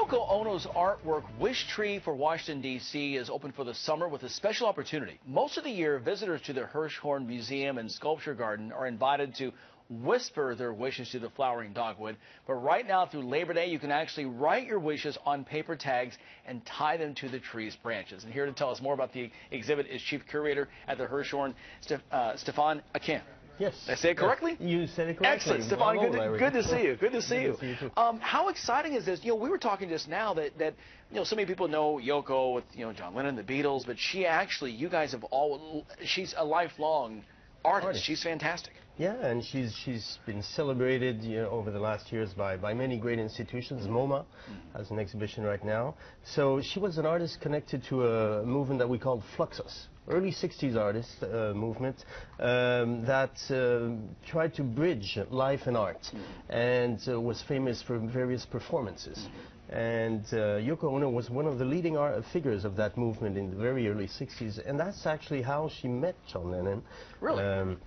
Yoko Ono's artwork, Wish Tree for Washington, D.C. is open for the summer with a special opportunity. Most of the year, visitors to the Hirshhorn Museum and Sculpture Garden are invited to whisper their wishes to the flowering dogwood. But right now, through Labor Day, you can actually write your wishes on paper tags and tie them to the tree's branches. And here to tell us more about the exhibit is Chief Curator at the Hirshhorn, Stephane Aquin. Yes. Did I say it correctly? You said it correctly. Excellent, Stephane. Good to see you. Good to see you. See you too. How exciting is this? You know, we were talking just now that you know, so many people know Yoko with John Lennon, the Beatles, but she actually, you guys have she's a lifelong artist. She's fantastic. Yeah, and she's been celebrated over the last years by many great institutions. MoMA has an exhibition right now. So she was an artist connected to a movement that we called Fluxus, early 60s artist movement that tried to bridge life and art, and was famous for various performances. And Yoko Ono was one of the leading figures of that movement in the very early 60s, and that's actually how she met John Lennon. Really?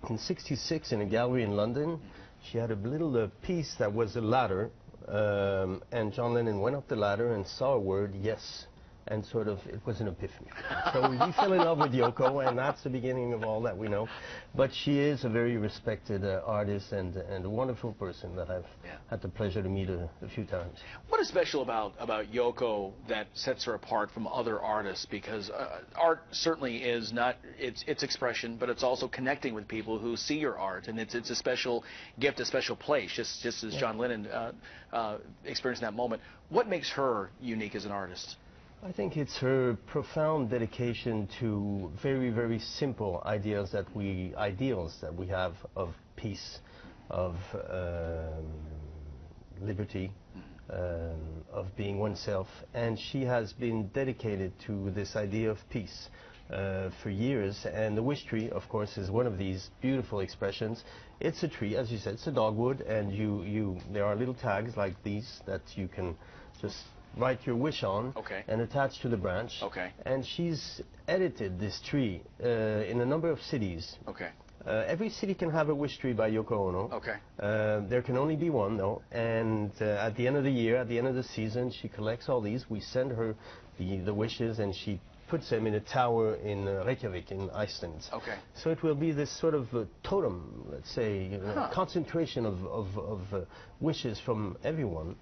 In '66, in a gallery in London, she had a little piece that was a ladder, and John Lennon went up the ladder and saw a word, yes, and sort of, it was an epiphany. So we fell in love with Yoko, and that's the beginning of all that we know. But she is a very respected artist and a wonderful person that I've had the pleasure to meet a few times. What is special about Yoko that sets her apart from other artists? Because art certainly is not its expression, but it's also connecting with people who see your art, and it's a special gift, a special place, just as John Lennon experienced in that moment. What makes her unique as an artist? I think it's her profound dedication to very, very simple ideals that we have of peace, of liberty, of being oneself, and she has been dedicated to this idea of peace for years. And the wish tree, of course, is one of these beautiful expressions. It's a tree, as you said, it's a dogwood, and there are little tags like these that you can just write your wish on and attach to the branch. And she's edited this tree in a number of cities. Every city can have a wish tree by Yoko Ono. There can only be one, though. And at the end of the year, at the end of the season, she collects all these. We send her the wishes, and she puts them in a tower in Reykjavik in Iceland. So it will be this sort of totem, let's say, concentration of wishes from everyone.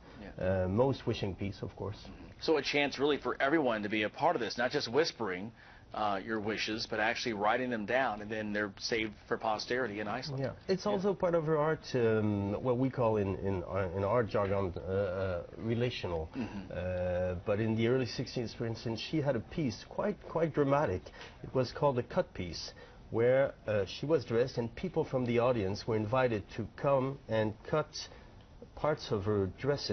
Most wishing peace, of course. So a chance really for everyone to be a part of this, not just whispering your wishes, but actually writing them down, and then they're saved for posterity in Iceland. Yeah, it's also part of her art, what we call in art jargon relational. But in the early 60s, for instance, she had a piece quite dramatic. It was called a cut piece, where she was dressed, and people from the audience were invited to come and cut parts of her dress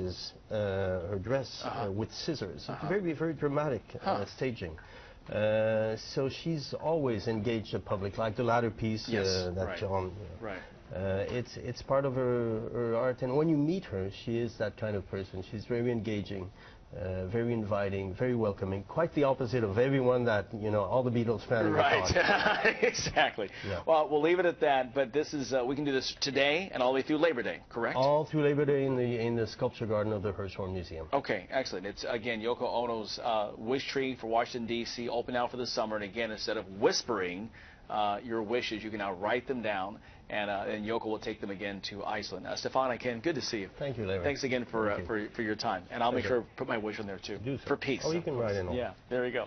with scissors. Very, very dramatic staging. So she's always engaged the public, like the latter piece that John. It's part of her art, and when you meet her, she is that kind of person. She's very engaging, very inviting, very welcoming. Quite the opposite of everyone that all the Beatles fans. Exactly. Well, we'll leave it at that. But this is we can do this today and all the way through Labor Day, correct? All through Labor Day in the Sculpture Garden of the Hirshhorn Museum. Okay, excellent. It's again Yoko Ono's Wish Tree for Washington, D.C. open now for the summer. And again, instead of whispering your wishes, you can now write them down, and Yoko will take them again to Iceland. Stephane Aquin, good to see you. Thank you, Larry. Thanks again for your time, and I'll make sure to put my wish on there too. Do so. For peace. Oh, you can write it on. Yeah, there you go.